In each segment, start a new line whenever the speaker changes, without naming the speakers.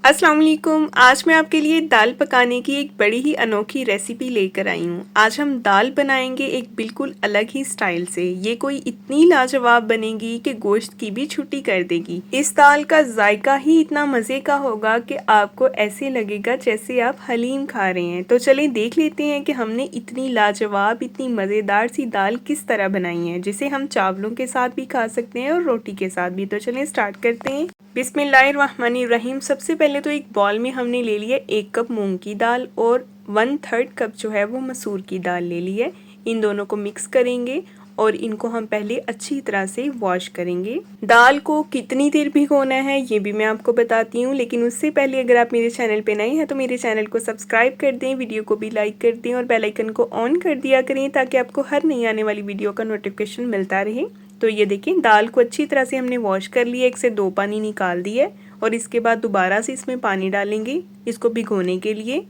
अस्सलाम वालेकुम। आज मैं आपके लिए दाल पकाने की एक बड़ी ही अनोखी रेसिपी लेकर आई हूँ। आज हम दाल बनाएंगे एक बिल्कुल अलग ही स्टाइल से। ये कोई इतनी लाजवाब बनेगी कि गोश्त की भी छुट्टी कर देगी। इस दाल का जायका ही इतना मज़े का होगा कि आपको ऐसे लगेगा जैसे आप हलीम खा रहे हैं। तो चलें देख लेते हैं कि हमने इतनी लाजवाब, इतनी मज़ेदार सी दाल किस तरह बनाई है, जिसे हम चावलों के साथ भी खा सकते हैं और रोटी के साथ भी। तो चलें स्टार्ट करते हैं। बिस्मिल्लाहिर्रहमानिर्रहीम। सबसे पहले तो एक बॉल में हमने ले लिया 1 कप मूंग की दाल और 1/3 कप जो है वो मसूर की दाल ले ली है। इन दोनों को मिक्स करेंगे और इनको हम पहले अच्छी तरह से वॉश करेंगे। दाल को कितनी देर भिगोना है ये भी मैं आपको बताती हूँ, लेकिन उससे पहले अगर आप मेरे चैनल पे नए हैं तो मेरे चैनल को सब्सक्राइब कर दें, वीडियो को भी लाइक कर दें और बेल आइकन को ऑन कर दिया करें ताकि आपको हर नई आने वाली वीडियो का नोटिफिकेशन मिलता रहे। तो ये देखें, दाल को अच्छी तरह से हमने वॉश कर लिया, 1 से 2 पानी निकाल दिए और इसके बाद दोबारा से इसमें पानी डालेंगे इसको भिगोने के लिए।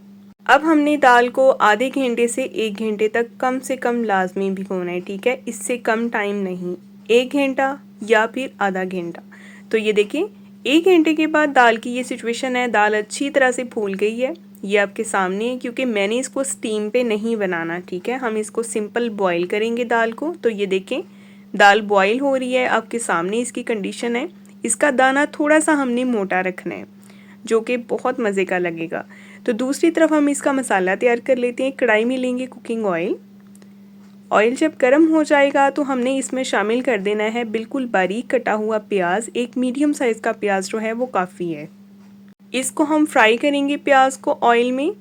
अब हमने दाल को आधे घंटे से 1 घंटे तक कम से कम लाजमी भिगोना है, ठीक है। इससे कम टाइम नहीं, 1 घंटा या फिर आधा घंटा। तो ये देखें, 1 घंटे के बाद दाल की ये सिचुएशन है। दाल अच्छी तरह से फूल गई है, ये आपके सामने है, क्योंकि मैंने इसको स्टीम पे नहीं बनाना, ठीक है। हम इसको सिंपल बॉईल करेंगे दाल को। तो ये देखें, दाल बॉईल हो रही है, आपके सामने इसकी कंडीशन है। इसका दाना थोड़ा सा हमने मोटा रखना है जो कि बहुत मज़े का लगेगा। तो दूसरी तरफ हम इसका मसाला तैयार कर लेते हैं। कढ़ाई में लेंगे कुकिंग ऑयल। ऑयल जब गर्म हो जाएगा तो हमने इसमें शामिल कर देना है बिल्कुल बारीक कटा हुआ प्याज। एक मीडियम साइज़ का प्याज जो है वो काफ़ी है। इसको हम फ्राई करेंगे, प्याज को ऑयल में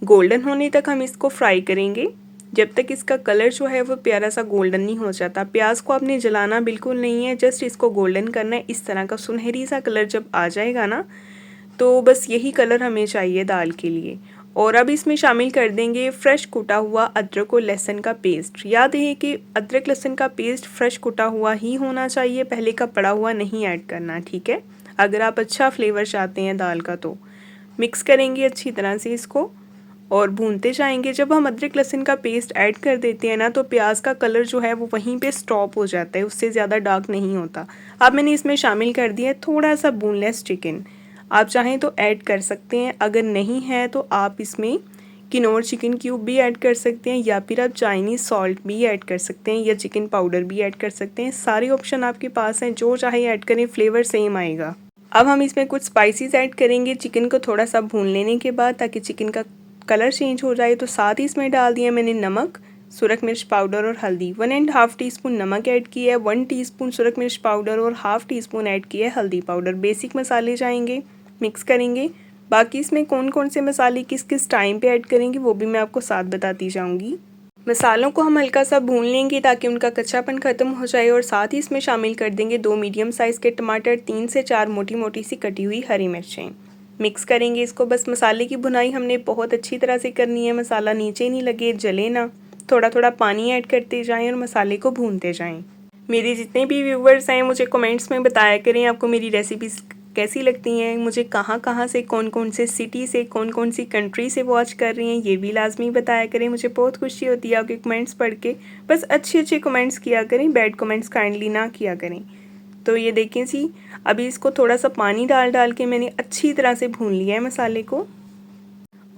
गोल्डन होने तक हम इसको फ्राई करेंगे, जब तक इसका कलर जो है वो प्यारा सा गोल्डन नहीं हो जाता। प्याज को आपने जलाना बिल्कुल नहीं है, जस्ट इसको गोल्डन करना है। इस तरह का सुनहरी सा कलर जब आ जाएगा ना, तो बस यही कलर हमें चाहिए दाल के लिए। और अब इसमें शामिल कर देंगे फ्रेश कुटा हुआ अदरक और लहसुन का पेस्ट। याद है कि अदरक लहसुन का पेस्ट फ्रेश कुटा हुआ ही होना चाहिए, पहले का पड़ा हुआ नहीं ऐड करना, ठीक है। अगर आप अच्छा फ्लेवर चाहते हैं दाल का तो मिक्स करेंगे अच्छी तरह से इसको और भूनते जाएंगे। जब हम अदरक लहसुन का पेस्ट ऐड कर देते हैं ना, तो प्याज का कलर जो है वो वहीं पे स्टॉप हो जाता है, उससे ज़्यादा डार्क नहीं होता। अब मैंने इसमें शामिल कर दिया है थोड़ा सा बोनलेस चिकन। आप चाहें तो ऐड कर सकते हैं, अगर नहीं है तो आप इसमें किनोर चिकन क्यूब भी ऐड कर सकते हैं, या फिर आप चाइनीज़ सॉल्ट भी ऐड कर सकते हैं, या चिकन पाउडर भी ऐड कर सकते हैं। सारे ऑप्शन आपके पास हैं, जो चाहे ऐड करें, फ्लेवर सेम आएगा। अब हम इसमें कुछ स्पाइसेस ऐड करेंगे चिकन को थोड़ा सा भून लेने के बाद, ताकि चिकन का कलर चेंज हो जाए। तो साथ ही इसमें डाल दिया मैंने नमक, सुरख मिर्च पाउडर और हल्दी। 1.5 टीस्पून नमक ऐड किया है, 1 टीस्पून सुरख मिर्च पाउडर और ½ टीस्पून ऐड किया है हल्दी पाउडर। बेसिक मसाले जाएंगे, मिक्स करेंगे। बाकी इसमें कौन कौन से मसाले किस किस टाइम पे ऐड करेंगे वो भी मैं आपको साथ बताती जाऊंगी। मसालों को हम हल्का सा भून लेंगे ताकि उनका कच्चापन ख़त्म हो जाए, और साथ ही इसमें शामिल कर देंगे 2 मीडियम साइज़ के टमाटर, 3 से 4 मोटी मोटी सी कटी हुई हरी मिर्चें। मिक्स करेंगे इसको। बस मसाले की भुनाई हमने बहुत अच्छी तरह से करनी है, मसाला नीचे नहीं लगे, जले ना। थोड़ा थोड़ा पानी ऐड करते जाएं और मसाले को भूनते जाएं। मेरे जितने भी व्यूवर्स हैं मुझे कमेंट्स में बताया करें आपको मेरी रेसिपीज़ कैसी लगती हैं, मुझे कहाँ कहाँ से, कौन कौन से सिटी से, कौन कौन सी कंट्री से वॉच कर रही हैं, ये भी लाजमी बताया करें। मुझे बहुत खुशी होती है आपके कमेंट्स पढ़ के। बस अच्छे अच्छे कमेंट्स किया करें, बैड कमेंट्स काइंडली ना किया करें। तो ये देखें जी, अभी इसको थोड़ा सा पानी डाल डाल के मैंने अच्छी तरह से भून लिया है मसाले को।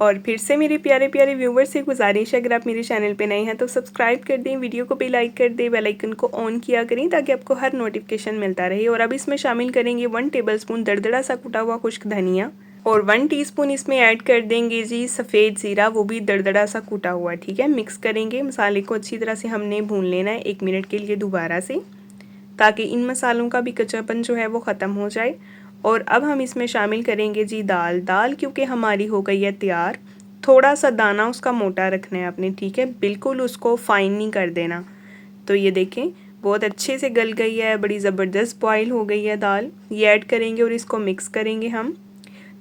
और फिर से मेरे प्यारे प्यारे व्यूवर्स से गुजारिश है, अगर आप मेरे चैनल पे नए हैं तो सब्सक्राइब कर दें, वीडियो को भी लाइक कर दें, बेल आइकन को ऑन किया करें ताकि आपको हर नोटिफिकेशन मिलता रहे। और अब इसमें शामिल करेंगे 1 टेबलस्पून दरदरा सा कुटा हुआ खुश्क धनिया, और 1 टीस्पून इसमें ऐड कर देंगे जी सफ़ेद ज़ीरा, वो भी दरदरा सा कुटा हुआ, ठीक है। मिक्स करेंगे, मसाले को अच्छी तरह से हमने भून लेना है 1 मिनट के लिए दोबारा से, ताकि इन मसालों का भी कच्चापन जो है वो ख़त्म हो जाए। और अब हम इसमें शामिल करेंगे जी दाल क्योंकि हमारी हो गई है तैयार। थोड़ा सा दाना उसका मोटा रखना है आपने, ठीक है, बिल्कुल उसको फाइन नहीं कर देना। तो ये देखें, बहुत अच्छे से गल गई है, बड़ी ज़बरदस्त बॉईल हो गई है दाल। ये ऐड करेंगे और इसको मिक्स करेंगे हम।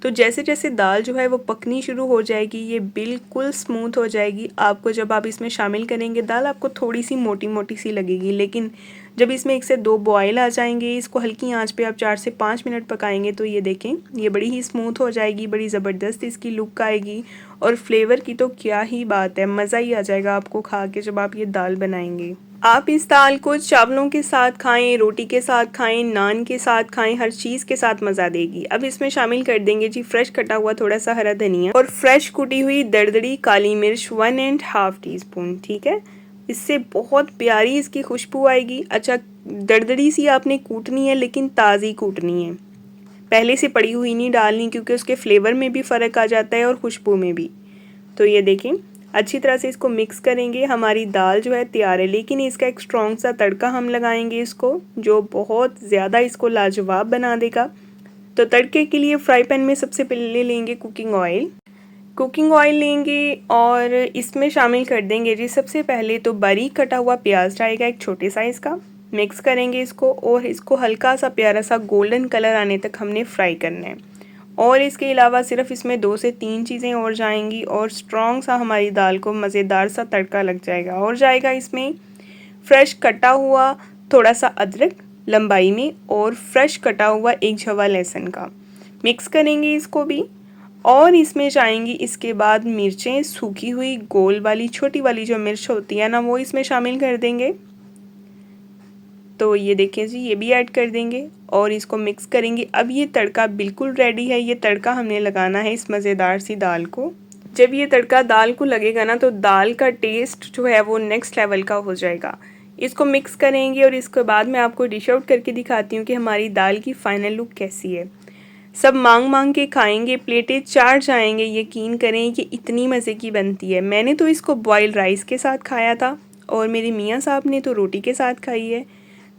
तो जैसे जैसे दाल जो है वो पकनी शुरू हो जाएगी, ये बिल्कुल स्मूथ हो जाएगी। आपको जब आप इसमें शामिल करेंगे दाल, आपको थोड़ी सी मोटी मोटी सी लगेगी, लेकिन जब इसमें 1 से 2 बॉयल आ जाएंगे, इसको हल्की आंच पे आप 4 से 5 मिनट पकाएंगे तो ये देखें ये बड़ी ही स्मूथ हो जाएगी, बड़ी ज़बरदस्त इसकी लुक आएगी और फ्लेवर की तो क्या ही बात है, मज़ा ही आ जाएगा आपको खा के जब आप ये दाल बनाएंगे। आप इस दाल को चावलों के साथ खाएं, रोटी के साथ खाएं, नान के साथ खाएं, हर चीज़ के साथ मज़ा देगी। अब इसमें शामिल कर देंगे जी फ्रेश कटा हुआ थोड़ा सा हरा धनिया और फ्रेश कुटी हुई दरदरी काली मिर्च 1½ टीस्पून। ठीक है, इससे बहुत प्यारी इसकी खुशबू आएगी। अच्छा, दरदरी सी आपने कूटनी है लेकिन ताज़ी कूटनी है, पहले से पड़ी हुई नहीं डालनी, क्योंकि उसके फ्लेवर में भी फ़र्क आ जाता है और खुशबू में भी। तो ये देखें अच्छी तरह से इसको मिक्स करेंगे। हमारी दाल जो है तैयार है, लेकिन इसका एक स्ट्रॉन्ग सा तड़का हम लगाएंगे इसको, जो बहुत ज़्यादा इसको लाजवाब बना देगा। तो तड़के के लिए फ्राई पैन में सबसे पहले लेंगे कुकिंग ऑयल लेंगे और इसमें शामिल कर देंगे जी सबसे पहले तो बारीक कटा हुआ प्याज जाएगा एक छोटे साइज़ का। मिक्स करेंगे इसको और इसको हल्का सा प्यारा सा गोल्डन कलर आने तक हमने फ्राई करना है। और इसके अलावा सिर्फ इसमें 2 से 3 चीज़ें और जाएंगी और स्ट्रॉन्ग सा हमारी दाल को मज़ेदार सा तड़का लग जाएगा। और जाएगा इसमें फ्रेश कटा हुआ थोड़ा सा अदरक लंबाई में और फ्रेश कटा हुआ 1 झवा लहसुन का। मिक्स करेंगे इसको भी और इसमें जाएंगी इसके बाद मिर्चें, सूखी हुई गोल वाली छोटी वाली जो मिर्च होती है ना, वो इसमें शामिल कर देंगे। तो ये देखिए जी ये भी ऐड कर देंगे और इसको मिक्स करेंगे। अब ये तड़का बिल्कुल रेडी है, ये तड़का हमने लगाना है इस मज़ेदार सी दाल को। जब ये तड़का दाल को लगेगा ना तो दाल का टेस्ट जो है वो नेक्स्ट लेवल का हो जाएगा। इसको मिक्स करेंगे और इसके बाद मैं आपको डिश आउट करके दिखाती हूँ कि हमारी दाल की फ़ाइनल लुक कैसी है। सब मांग के खाएंगे, प्लेटें चार जाएंगे, यकीन करें कि इतनी मज़े की बनती है। मैंने तो इसको बॉयल राइस के साथ खाया था और मेरे मियाँ साहब ने तो रोटी के साथ खाई है,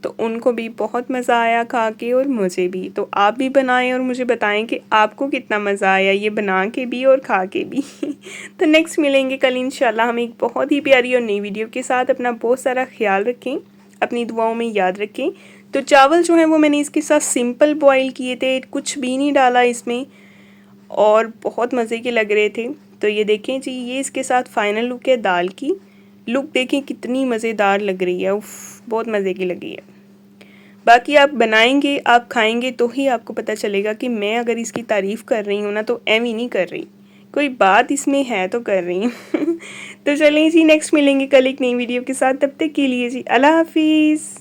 तो उनको भी बहुत मज़ा आया खा के और मुझे भी। तो आप भी बनाएं और मुझे बताएं कि आपको कितना मज़ा आया ये बना के भी और खा के भी। तो नेक्स्ट मिलेंगे कल इंशाल्लाह हम एक बहुत ही प्यारी और नई वीडियो के साथ। अपना बहुत सारा ख्याल रखें, अपनी दुआओं में याद रखें। तो चावल जो हैं वो मैंने इसके साथ सिंपल बॉयल किए थे, कुछ भी नहीं डाला इसमें और बहुत मज़े के लग रहे थे। तो ये देखें जी ये इसके साथ फ़ाइनल लुक है दाल की। लुक देखें कितनी मज़ेदार लग रही है, उफ बहुत मज़े की लगी है। बाकी आप बनाएंगे आप खाएंगे तो ही आपको पता चलेगा कि मैं अगर इसकी तारीफ़ कर रही हूँ ना तो एम ही नहीं कर रही, कोई बात इसमें है तो कर रही हूँ। तो चलें जी नेक्स्ट मिलेंगे कल एक नई वीडियो के साथ, तब तक के लिए जी अल्लाह हाफिज़।